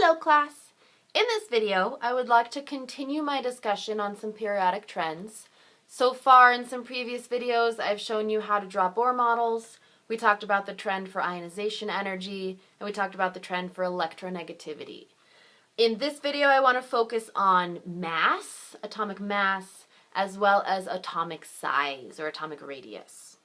Hello class! In this video, I would like to continue my discussion on some periodic trends. So far in some previous videos, I've shown you how to draw Bohr models. We talked about the trend for ionization energy, and we talked about the trend for electronegativity. In this video, I want to focus on mass, atomic mass, as well as atomic size or atomic radius.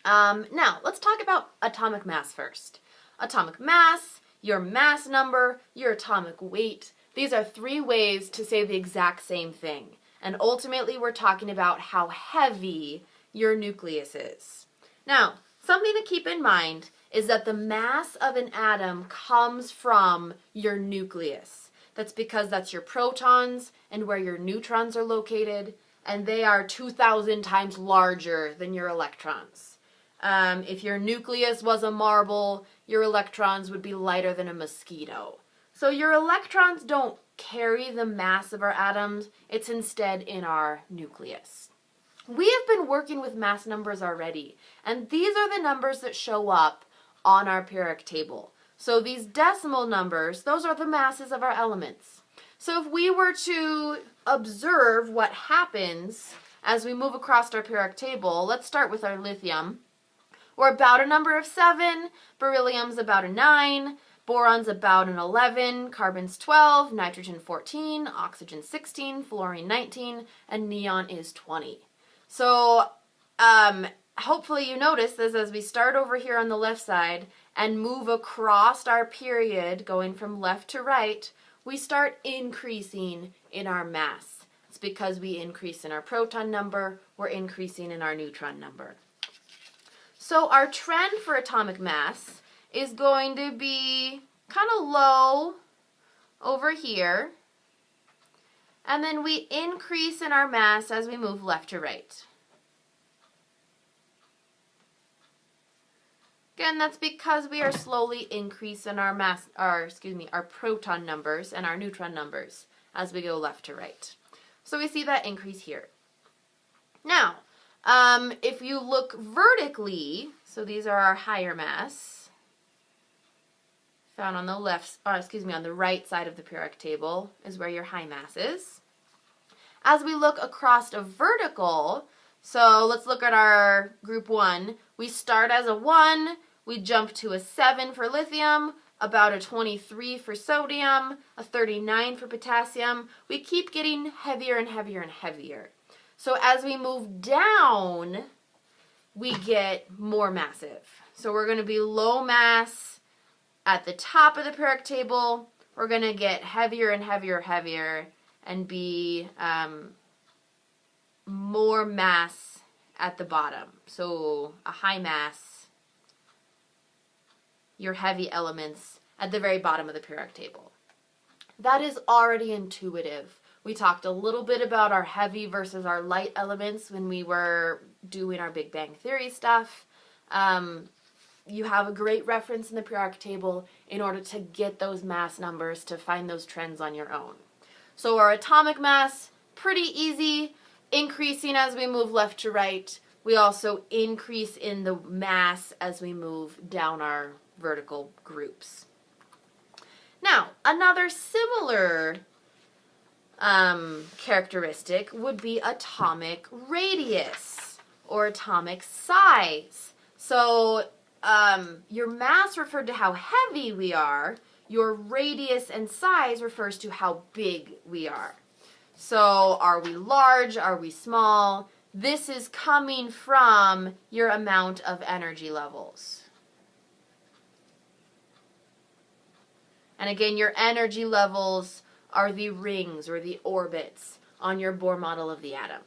Now, let's talk about atomic mass first. Atomic mass, your mass number, your atomic weight. These are three ways to say the exact same thing. And ultimately, we're talking about how heavy your nucleus is. Now, something to keep in mind is that the mass of an atom comes from your nucleus. That's because that's your protons and where your neutrons are located, and they are 2,000 times larger than your electrons. If your nucleus was a marble, your electrons would be lighter than a mosquito. So your electrons don't carry the mass of our atoms, it's instead in our nucleus. We have been working with mass numbers already, and these are the numbers that show up on our periodic table. So these decimal numbers, those are the masses of our elements. So if we were to observe what happens as we move across our periodic table, let's start with our lithium. We're about a number of 7, beryllium's about a 9, boron's about an 11, carbon's 12, nitrogen 14, oxygen 16, fluorine 19, and neon is 20. So hopefully you notice this as we start over here on the left side and move across our period going from left to right, we start increasing in our mass. It's because we increase in our proton number, we're increasing in our neutron number. So our trend for atomic mass is going to be kind of low over here, and then we increase in our mass as we move left to right. Again, that's because we are slowly increasing our our proton numbers and our neutron numbers as we go left to right. So we see that increase here. Now, if you look vertically, so these are our higher mass, found on the on the right side of the periodic table is where your high mass is. As we look across a vertical, so let's look at our group 1. We start as a 1, we jump to a 7 for lithium, about a 23 for sodium, a 39 for potassium. We keep getting heavier and heavier and heavier. So as we move down, we get more massive. So we're going to be low mass at the top of the periodic table. We're going to get heavier and heavier, heavier, and be more mass at the bottom. So a high mass, your heavy elements at the very bottom of the periodic table. That is already intuitive. We talked a little bit about our heavy versus our light elements when we were doing our Big Bang Theory stuff. You have a great reference in the periodic table in order to get those mass numbers to find those trends on your own. So our atomic mass, pretty easy, increasing as we move left to right. We also increase in the mass as we move down our vertical groups. Now, another similar characteristic would be atomic radius or atomic size. So your mass referred to how heavy we are, your radius and size refers to how big we are. So are we large, are we small? This is coming from your amount of energy levels. And again, your energy levels are the rings or the orbits on your Bohr model of the atom.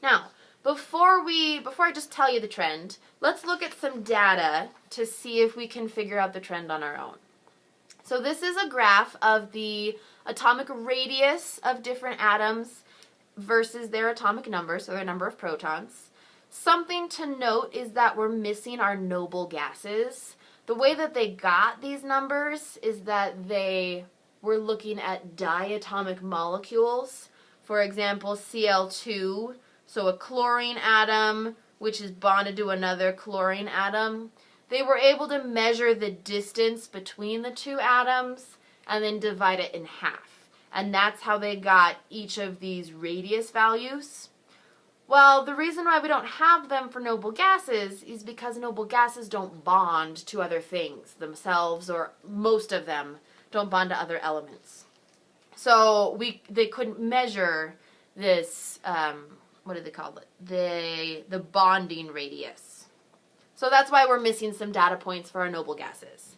Now, before I just tell you the trend, let's look at some data to see if we can figure out the trend on our own. So this is a graph of the atomic radius of different atoms versus their atomic number, so their number of protons. Something to note is that we're missing our noble gases. The way that they got these numbers is that they were looking at diatomic molecules. For example, Cl2, so a chlorine atom, which is bonded to another chlorine atom. They were able to measure the distance between the two atoms and then divide it in half. And that's how they got each of these radius values. Well, the reason why we don't have them for noble gases is because noble gases don't bond to other things themselves, or most of them don't bond to other elements. So they couldn't measure this, what did they call it? The bonding radius. So that's why we're missing some data points for our noble gases.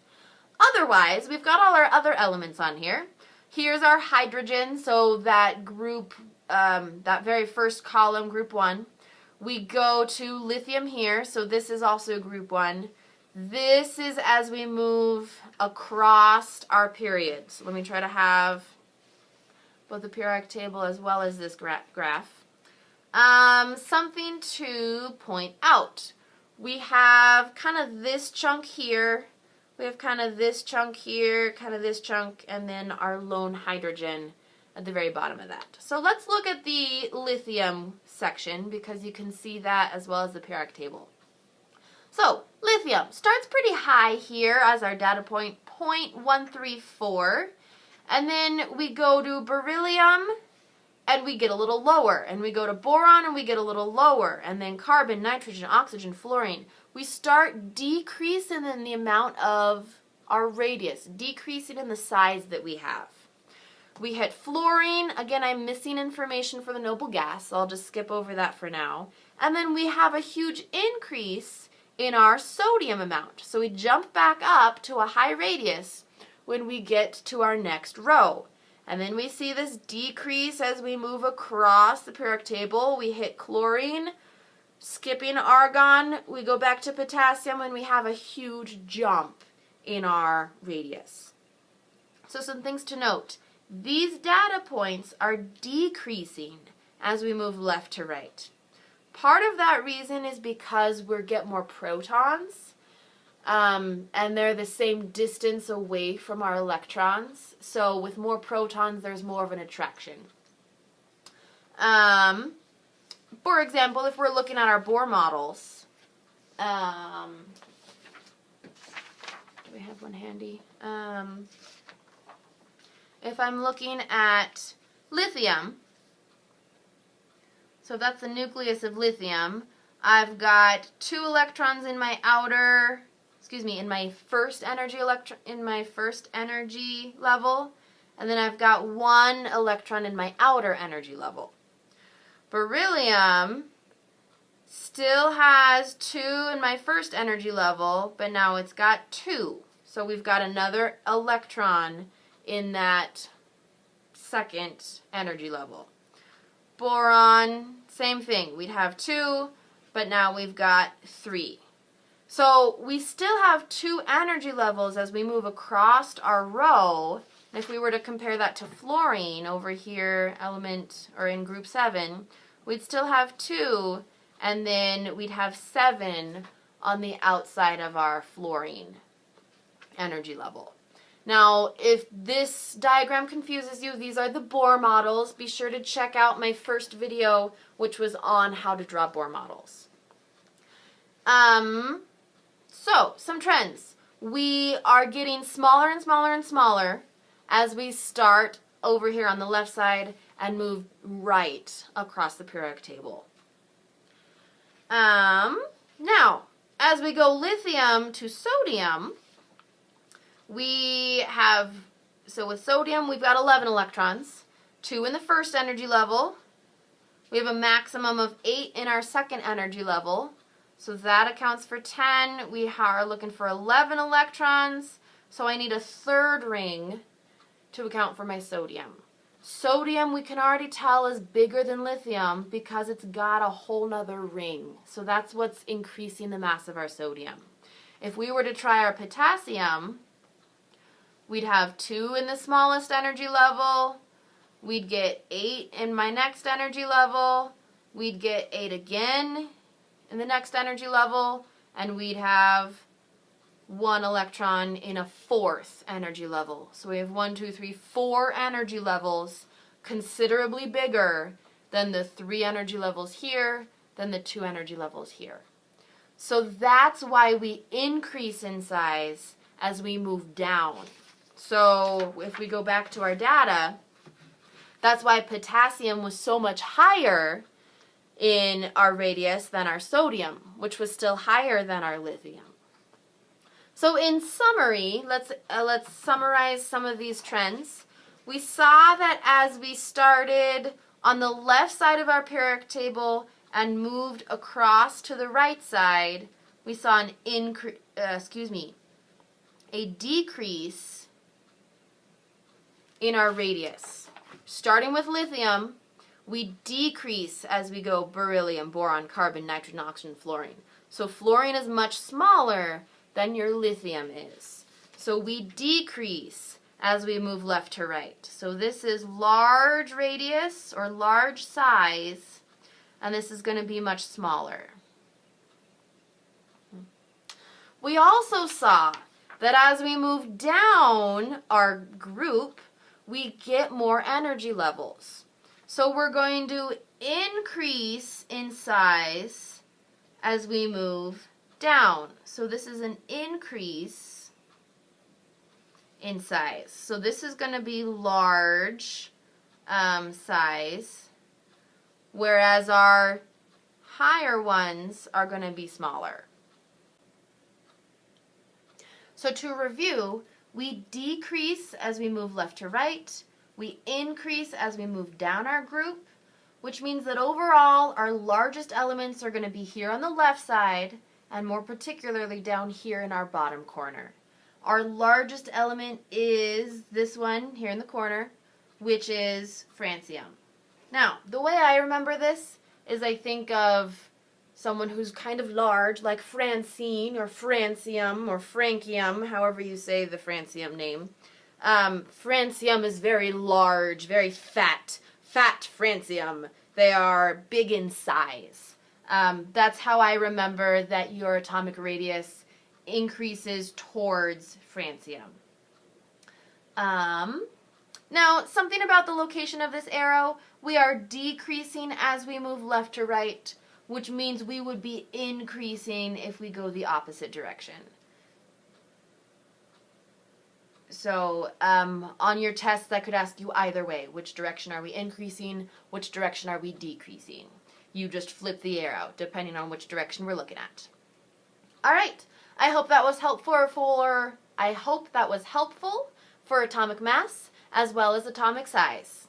Otherwise, we've got all our other elements on here. Here's our hydrogen, so that group, that very first column, group 1. We go to lithium here, so this is also group 1. This is as we move across our period. So let me try to have both the periodic table as well as this graph. Something to point out. We have kind of this chunk here. We have kind of this chunk here, kind of this chunk, and then our lone hydrogen at the very bottom of that. So let's look at the lithium section because you can see that as well as the periodic table. So lithium starts pretty high here as our data point, 0.134. And then we go to beryllium and we get a little lower. And we go to boron and we get a little lower. And then carbon, nitrogen, oxygen, fluorine. We start decreasing in the amount of our radius, decreasing in the size that we have. We hit fluorine. Again, I'm missing information for the noble gas, so I'll just skip over that for now. And then we have a huge increase in our sodium amount. So we jump back up to a high radius when we get to our next row. And then we see this decrease as we move across the periodic table. We hit chlorine, skipping argon, we go back to potassium, and we have a huge jump in our radius. So some things to note. These data points are decreasing as we move left to right. Part of that reason is because we get more protons, and they're the same distance away from our electrons. So with more protons, there's more of an attraction. For example, if we're looking at our Bohr models, do we have one handy? If I'm looking at lithium, so that's the nucleus of lithium, I've got 2 electrons in my in my first energy level, and then I've got 1 electron in my outer energy level. Beryllium still has 2 in my first energy level, but now it's got 2. So we've got another electron in that second energy level. Boron, same thing. We'd have 2, but now we've got 3. So we still have 2 energy levels as we move across our row. And if we were to compare that to fluorine over here, element, or in group 7, we'd still have 2, and then we'd have 7 on the outside of our fluorine energy level. Now, if this diagram confuses you, these are the Bohr models. Be sure to check out my first video, which was on how to draw Bohr models. So, some trends. We are getting smaller and smaller and smaller as we start over here on the left side and move right across the periodic table. Now, as we go lithium to sodium, we have, so with sodium, we've got 11 electrons, 2 in the first energy level. We have a maximum of 8 in our second energy level. So that accounts for 10. We are looking for 11 electrons. So I need a third ring to account for my sodium. Sodium, we can already tell, is bigger than lithium because it's got a whole nother ring. So that's what's increasing the mass of our sodium. If we were to try our potassium, we'd have 2 in the smallest energy level. We'd get 8 in my next energy level. We'd get 8 again in the next energy level. And we'd have 1 electron in a 4th energy level. So we have 1, 2, 3, 4 energy levels, considerably bigger than the 3 energy levels here, than the 2 energy levels here. So that's why we increase in size as we move down. So if we go back to our data, that's why potassium was so much higher in our radius than our sodium, which was still higher than our lithium. So in summary, let's summarize some of these trends. We saw that as we started on the left side of our periodic table and moved across to the right side, we saw a decrease in our radius. Starting with lithium, we decrease as we go beryllium, boron, carbon, nitrogen, oxygen, fluorine. So fluorine is much smaller than your lithium is. So we decrease as we move left to right. So this is large radius or large size, and this is going to be much smaller. We also saw that as we move down our group, we get more energy levels. So we're going to increase in size as we move down. So this is an increase in size. So this is going to be large size, whereas our higher ones are going to be smaller. So to review, we decrease as we move left to right. We increase as we move down our group, which means that overall our largest elements are going to be here on the left side and more particularly down here in our bottom corner. Our largest element is this one here in the corner, which is francium. Now, the way I remember this is I think of someone who's kind of large, like Francine or Francium or Francium, however you say the Francium name. Francium is very large, very fat Francium. They are big in size. That's how I remember that your atomic radius increases towards francium. Now, something about the location of this arrow, we are decreasing as we move left to right, which means we would be increasing if we go the opposite direction. So on your test, that could ask you either way. Which direction are we increasing? Which direction are we decreasing? You just flip the arrow, depending on which direction we're looking at. All right. I hope that was helpful for atomic mass as well as atomic size.